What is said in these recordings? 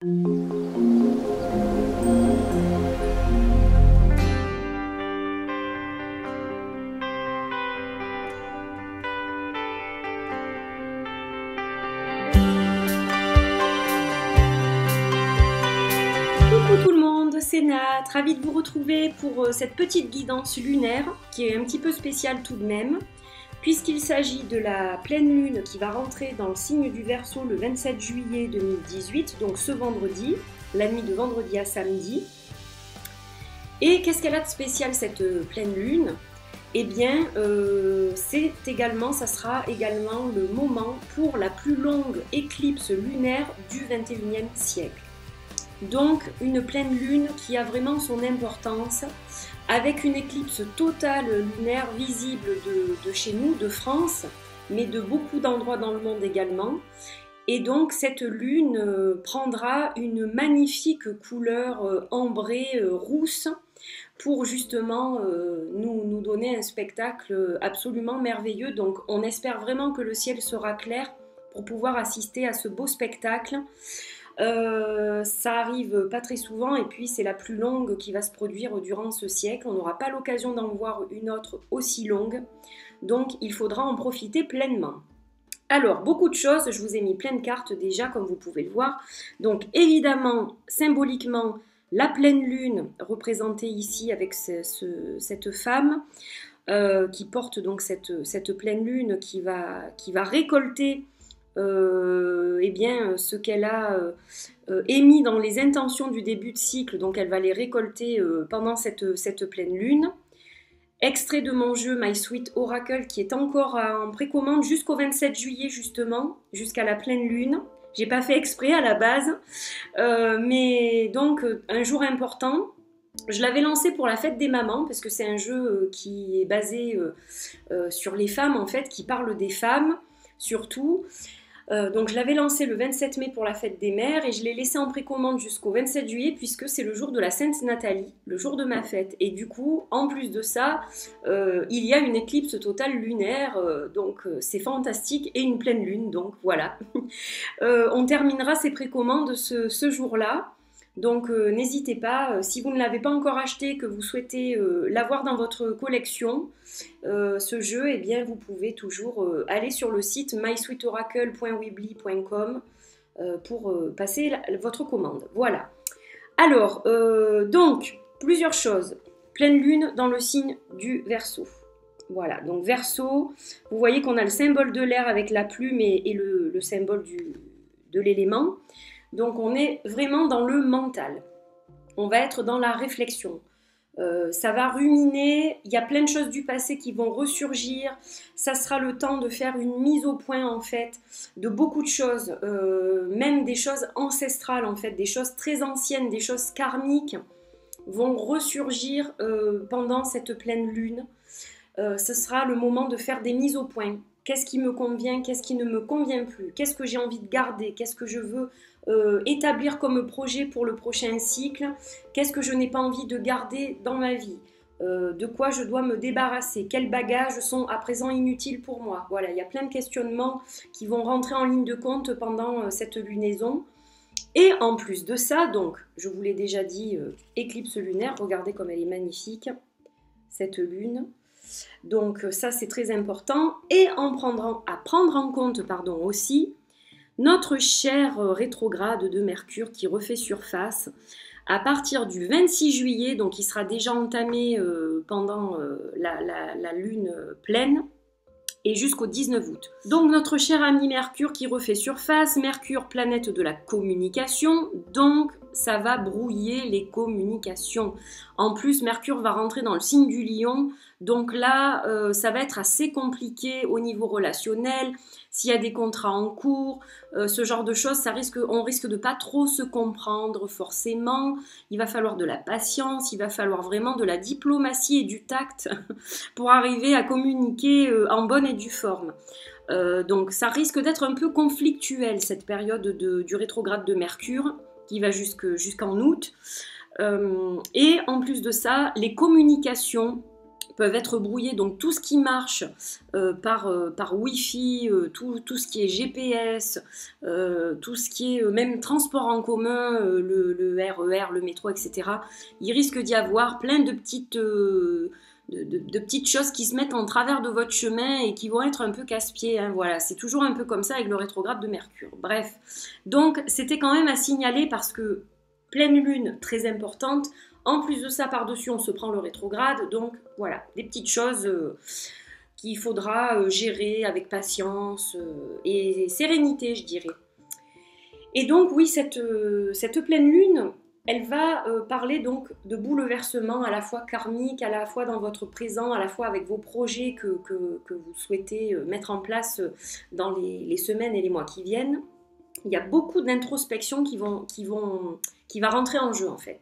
Coucou tout le monde, c'est Nat, ravie de vous retrouver pour cette petite guidance lunaire qui est un petit peu spéciale tout de même, puisqu'il s'agit de la pleine lune qui va rentrer dans le signe du Verseau le 27 juillet 2018, donc ce vendredi, la nuit de vendredi à samedi. Et qu'est-ce qu'elle a de spécial cette pleine lune? Eh bien, ça sera également le moment pour la plus longue éclipse lunaire du 21e siècle. Donc une pleine lune qui a vraiment son importance, avec une éclipse totale lunaire visible de chez nous, de France, mais de beaucoup d'endroits dans le monde également. Et donc cette lune prendra une magnifique couleur ambrée, rousse, pour justement nous donner un spectacle absolument merveilleux. Donc on espère vraiment que le ciel sera clair pour pouvoir assister à ce beau spectacle. Ça arrive pas très souvent et puis c'est la plus longue qui va se produire durant ce siècle. On n'aura pas l'occasion d'en voir une autre aussi longue, donc il faudra en profiter pleinement. Alors, beaucoup de choses, je vous ai mis plein de cartes déjà comme vous pouvez le voir. Donc évidemment, symboliquement, la pleine lune représentée ici avec cette femme qui porte donc cette pleine lune qui va récolter eh bien, ce qu'elle a émis dans les intentions du début de cycle, donc elle va les récolter pendant cette pleine lune. Extrait de mon jeu My Sweet Oracle qui est encore en précommande jusqu'au 27 juillet justement, jusqu'à la pleine lune. J'ai pas fait exprès à la base, mais donc un jour important. Je l'avais lancé pour la fête des mamans parce que c'est un jeu qui est basé sur les femmes en fait, qui parle des femmes surtout. Donc je l'avais lancé le 27 mai pour la fête des mères et je l'ai laissé en précommande jusqu'au 27 juillet puisque c'est le jour de la Sainte Nathalie, le jour de ma fête. Et du coup, en plus de ça, il y a une éclipse totale lunaire, donc c'est fantastique, et une pleine lune, donc voilà. On terminera ces précommandes ce jour-là. Donc n'hésitez pas, si vous ne l'avez pas encore acheté, que vous souhaitez l'avoir dans votre collection, ce jeu, eh bien vous pouvez toujours aller sur le site mysweetoracle.weebly.com pour passer votre commande. Voilà. Alors, donc, plusieurs choses. Pleine lune dans le signe du Verseau. Voilà, donc Verseau, vous voyez qu'on a le symbole de l'air avec la plume et le symbole de l'élément. Donc on est vraiment dans le mental, on va être dans la réflexion, ça va ruminer, il y a plein de choses du passé qui vont ressurgir, ça sera le temps de faire une mise au point en fait de beaucoup de choses, même des choses ancestrales en fait, des choses très anciennes, des choses karmiques vont ressurgir pendant cette pleine lune. Ce sera le moment de faire des mises au point. Qu'est-ce qui me convient, qu'est-ce qui ne me convient plus, qu'est-ce que j'ai envie de garder, qu'est-ce que je veux établir comme projet pour le prochain cycle, qu'est-ce que je n'ai pas envie de garder dans ma vie, de quoi je dois me débarrasser, quels bagages sont à présent inutiles pour moi. Voilà, il y a plein de questionnements qui vont rentrer en ligne de compte pendant cette lunaison. Et en plus de ça, donc, je vous l'ai déjà dit, éclipse lunaire, regardez comme elle est magnifique, cette lune. Donc ça c'est très important, et à prendre en compte aussi notre cher rétrograde de Mercure qui refait surface à partir du 26 juillet, donc il sera déjà entamé pendant la lune pleine et jusqu'au 19 août. Donc notre cher ami Mercure qui refait surface, Mercure planète de la communication, donc ça va brouiller les communications. En plus, Mercure va rentrer dans le signe du Lion, donc là, ça va être assez compliqué au niveau relationnel. S'il y a des contrats en cours, ce genre de choses, on risque de pas trop se comprendre forcément. Il va falloir de la patience, il va falloir vraiment de la diplomatie et du tact pour arriver à communiquer en bonne et due forme. Donc ça risque d'être un peu conflictuel cette période du rétrograde de Mercure qui va jusqu'en août. Et en plus de ça, les communications peuvent être brouillés. Donc tout ce qui marche par Wi-Fi, tout ce qui est GPS, tout ce qui est même transport en commun, le RER, le métro, etc. Il risque d'y avoir plein de petites choses qui se mettent en travers de votre chemin et qui vont être un peu casse-pieds. Hein, voilà, c'est toujours un peu comme ça avec le rétrograde de Mercure. Bref, donc c'était quand même à signaler parce que pleine lune très importante. En plus de ça, par-dessus, on se prend le rétrograde. Donc voilà, des petites choses qu'il faudra gérer avec patience et sérénité, je dirais. Et donc oui, cette pleine lune, elle va parler donc de bouleversements à la fois karmiques, à la fois dans votre présent, à la fois avec vos projets que vous souhaitez mettre en place dans les semaines et les mois qui viennent. Il y a beaucoup d'introspection qui va rentrer en jeu en fait.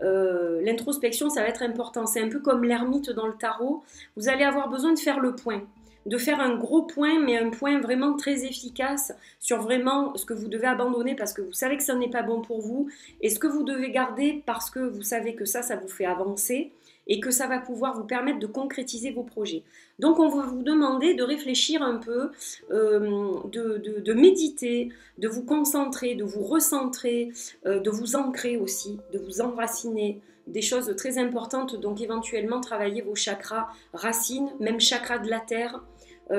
L'introspection, ça va être important. C'est un peu comme l'ermite dans le tarot. Vous allez avoir besoin de faire le point. De faire un gros point, mais un point vraiment très efficace sur vraiment ce que vous devez abandonner parce que vous savez que ça n'est pas bon pour vous et ce que vous devez garder parce que vous savez que ça vous fait avancer et que ça va pouvoir vous permettre de concrétiser vos projets. Donc on va vous demander de réfléchir un peu, de méditer, de vous concentrer, de vous recentrer, de vous ancrer aussi, de vous enraciner. Des choses très importantes, donc éventuellement travailler vos chakras racines, même chakras de la terre,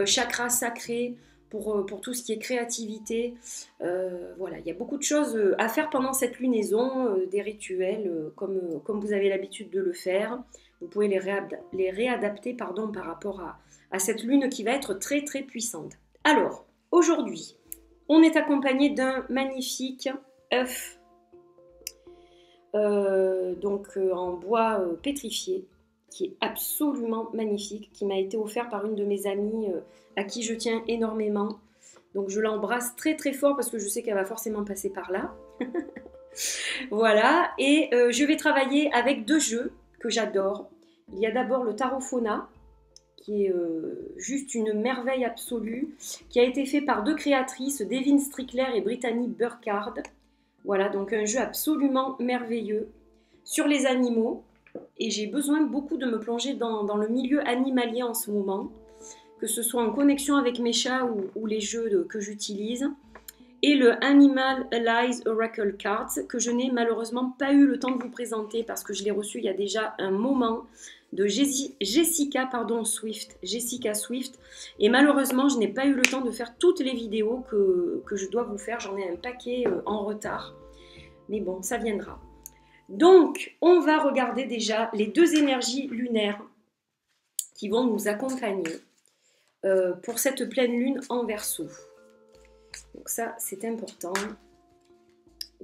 chakras sacrés pour tout ce qui est créativité. Voilà, il y a beaucoup de choses à faire pendant cette lunaison, des rituels comme vous avez l'habitude de le faire. Vous pouvez les réadapter par rapport à cette lune qui va être très très puissante. Alors, aujourd'hui, on est accompagné d'un magnifique œuf en bois pétrifié qui est absolument magnifique, qui m'a été offert par une de mes amies à qui je tiens énormément. Donc je l'embrasse très très fort parce que je sais qu'elle va forcément passer par là. Voilà, et je vais travailler avec deux jeux que j'adore. Il y a d'abord le Tarot Fauna, qui est juste une merveille absolue, qui a été fait par deux créatrices, Devin Strickler et Brittany Burkhard. Voilà, donc un jeu absolument merveilleux sur les animaux. Et j'ai besoin beaucoup de me plonger dans le milieu animalier en ce moment, que ce soit en connexion avec mes chats ou les jeux que j'utilise. Et le Animal Allies Oracle Cards, que je n'ai malheureusement pas eu le temps de vous présenter parce que je l'ai reçu il y a déjà un moment, de Jessica Swift. Et malheureusement, je n'ai pas eu le temps de faire toutes les vidéos que je dois vous faire. J'en ai un paquet en retard. Mais bon, ça viendra. Donc, on va regarder déjà les deux énergies lunaires qui vont nous accompagner pour cette pleine lune en Verseau. Donc ça, c'est important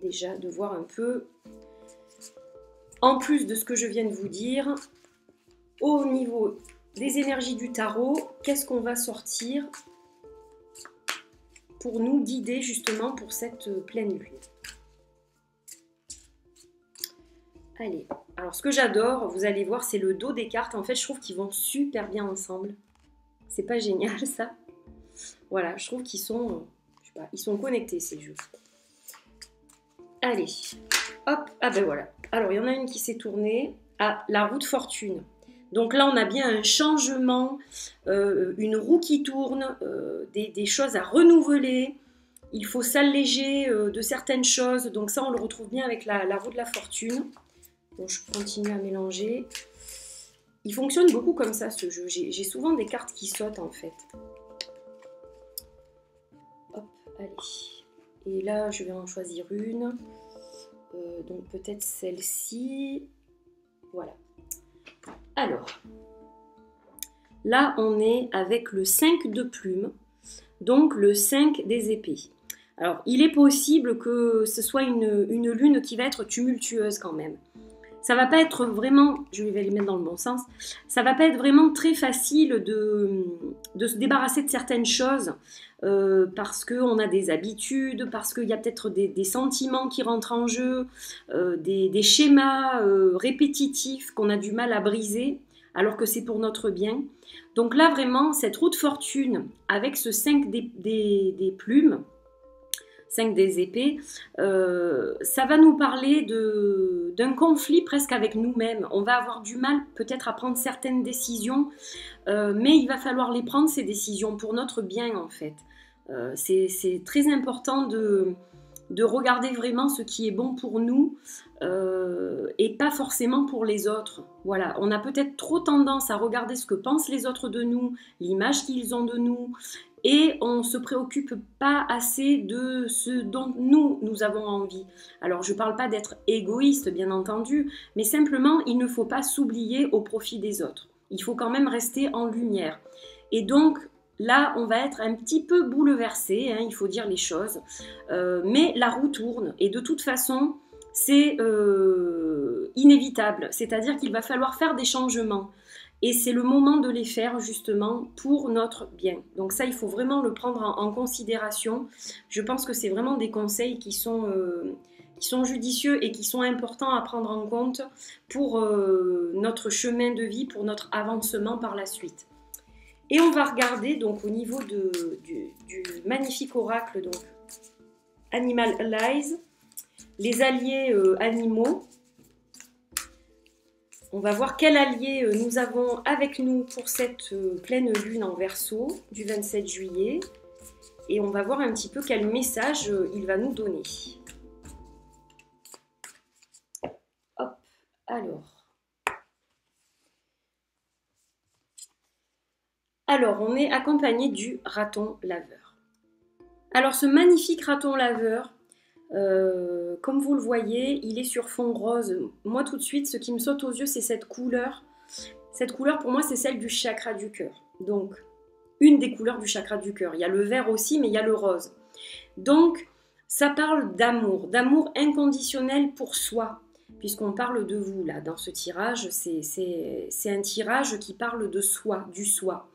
déjà de voir un peu, en plus de ce que je viens de vous dire, au niveau des énergies du tarot, qu'est-ce qu'on va sortir pour nous guider justement pour cette pleine lune. Allez, alors ce que j'adore, vous allez voir, c'est le dos des cartes. En fait, je trouve qu'ils vont super bien ensemble. C'est pas génial ça? Voilà, je trouve qu'ils sont, je sais pas, ils sont connectés ces jeux. Allez, hop, ah ben voilà. Alors, il y en a une qui s'est tournée. Ah, la roue de fortune. Donc là, on a bien un changement, une roue qui tourne, des choses à renouveler. Il faut s'alléger de certaines choses. Donc ça, on le retrouve bien avec la roue de la fortune. Donc je continue à mélanger. Il fonctionne beaucoup comme ça, ce jeu. J'ai souvent des cartes qui sautent, en fait. Hop, allez. Et là, je vais en choisir une. Donc peut-être celle-ci. Voilà. Alors, là, on est avec le 5 de plumes, donc le 5 des épées. Alors, il est possible que ce soit une lune qui va être tumultueuse quand même. Ça va pas être vraiment, je vais les mettre dans le bon sens, ça va pas être vraiment très facile de se débarrasser de certaines choses parce qu'on a des habitudes, parce qu'il y a peut-être des sentiments qui rentrent en jeu, des schémas répétitifs qu'on a du mal à briser alors que c'est pour notre bien. Donc là vraiment, cette roue de fortune avec ce 5 des plumes, 5 des épées, ça va nous parler de d'un conflit presque avec nous-mêmes. On va avoir du mal peut-être à prendre certaines décisions, mais il va falloir les prendre, ces décisions, pour notre bien en fait. C'est très important de regarder vraiment ce qui est bon pour nous et pas forcément pour les autres. Voilà, on a peut-être trop tendance à regarder ce que pensent les autres de nous, l'image qu'ils ont de nous, et on ne se préoccupe pas assez de ce dont nous avons envie. Alors je ne parle pas d'être égoïste bien entendu, mais simplement il ne faut pas s'oublier au profit des autres. Il faut quand même rester en lumière. Et donc là, on va être un petit peu bouleversé, hein, il faut dire les choses, mais la roue tourne et de toute façon, c'est inévitable. C'est-à-dire qu'il va falloir faire des changements et c'est le moment de les faire justement pour notre bien. Donc ça, il faut vraiment le prendre en considération. Je pense que c'est vraiment des conseils qui sont judicieux et qui sont importants à prendre en compte pour notre chemin de vie, pour notre avancement par la suite. Et on va regarder donc au niveau du magnifique oracle donc Animal Allies, les alliés animaux. On va voir quel allié nous avons avec nous pour cette pleine lune en Verseau du 27 juillet. Et on va voir un petit peu quel message il va nous donner. Hop, alors on est accompagné du raton laveur. Alors ce magnifique raton laveur, comme vous le voyez, il est sur fond rose. Moi tout de suite, ce qui me saute aux yeux, c'est cette couleur. Cette couleur pour moi, c'est celle du chakra du cœur. Donc, une des couleurs du chakra du cœur. Il y a le vert aussi, mais il y a le rose. Donc, ça parle d'amour inconditionnel pour soi. Puisqu'on parle de vous là, dans ce tirage, c'est un tirage qui parle de soi, du soi.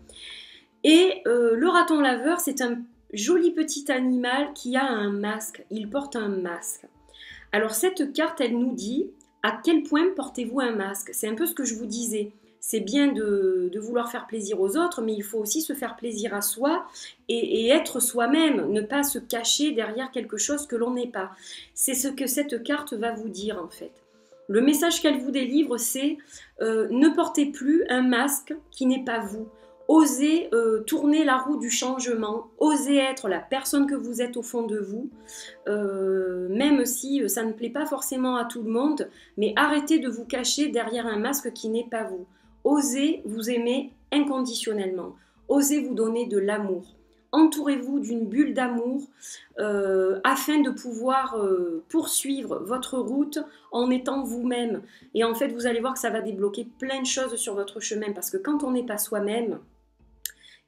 Et le raton laveur, c'est un joli petit animal qui a un masque, il porte un masque. Alors cette carte, elle nous dit à quel point portez-vous un masque. C'est un peu ce que je vous disais. C'est bien de vouloir faire plaisir aux autres, mais il faut aussi se faire plaisir à soi et être soi-même, ne pas se cacher derrière quelque chose que l'on n'est pas. C'est ce que cette carte va vous dire en fait. Le message qu'elle vous délivre, c'est ne portez plus un masque qui n'est pas vous. Osez tourner la roue du changement, osez être la personne que vous êtes au fond de vous, même si ça ne plaît pas forcément à tout le monde, mais arrêtez de vous cacher derrière un masque qui n'est pas vous. Osez vous aimer inconditionnellement, osez vous donner de l'amour. Entourez-vous d'une bulle d'amour afin de pouvoir poursuivre votre route en étant vous-même. Et en fait, vous allez voir que ça va débloquer plein de choses sur votre chemin parce que quand on n'est pas soi-même,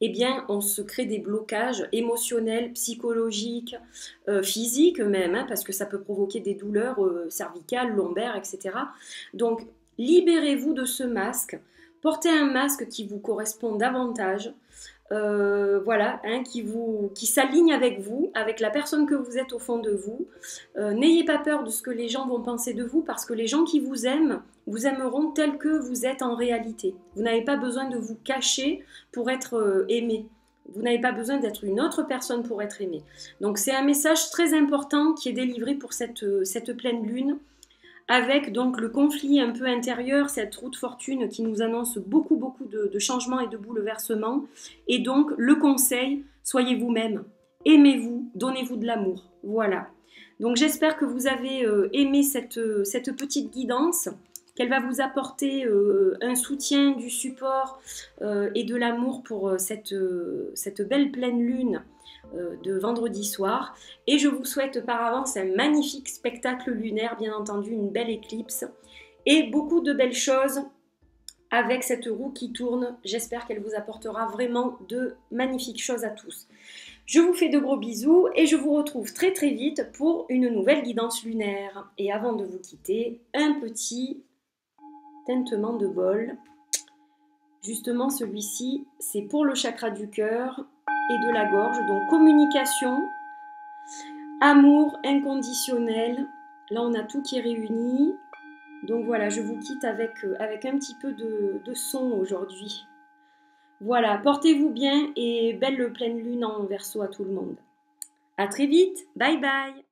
eh bien, on se crée des blocages émotionnels, psychologiques, physiques même, hein, parce que ça peut provoquer des douleurs cervicales, lombaires, etc. Donc, libérez-vous de ce masque. Portez un masque qui vous correspond davantage, voilà, hein, qui s'aligne avec vous, avec la personne que vous êtes au fond de vous. N'ayez pas peur de ce que les gens vont penser de vous, parce que les gens qui vous aiment, vous aimeront tel que vous êtes en réalité. Vous n'avez pas besoin de vous cacher pour être aimé. Vous n'avez pas besoin d'être une autre personne pour être aimé. Donc c'est un message très important qui est délivré pour cette pleine lune, avec donc le conflit un peu intérieur, cette roue de fortune qui nous annonce beaucoup de changements et de bouleversements. Et donc le conseil, soyez vous-même, aimez-vous, donnez-vous de l'amour. Voilà. Donc j'espère que vous avez aimé cette petite guidance, qu'elle va vous apporter un soutien, du support et de l'amour pour cette belle pleine lune de vendredi soir. Et je vous souhaite par avance un magnifique spectacle lunaire, bien entendu, une belle éclipse et beaucoup de belles choses avec cette roue qui tourne. J'espère qu'elle vous apportera vraiment de magnifiques choses à tous. Je vous fais de gros bisous et je vous retrouve très vite pour une nouvelle guidance lunaire. Et avant de vous quitter, un petit tintement de bol. Justement, celui-ci, c'est pour le chakra du cœur et de la gorge. Donc, communication, amour inconditionnel. Là, on a tout qui est réuni. Donc voilà, je vous quitte avec un petit peu de son aujourd'hui. Voilà, portez-vous bien et belle pleine lune en Verseau à tout le monde. À très vite, bye bye.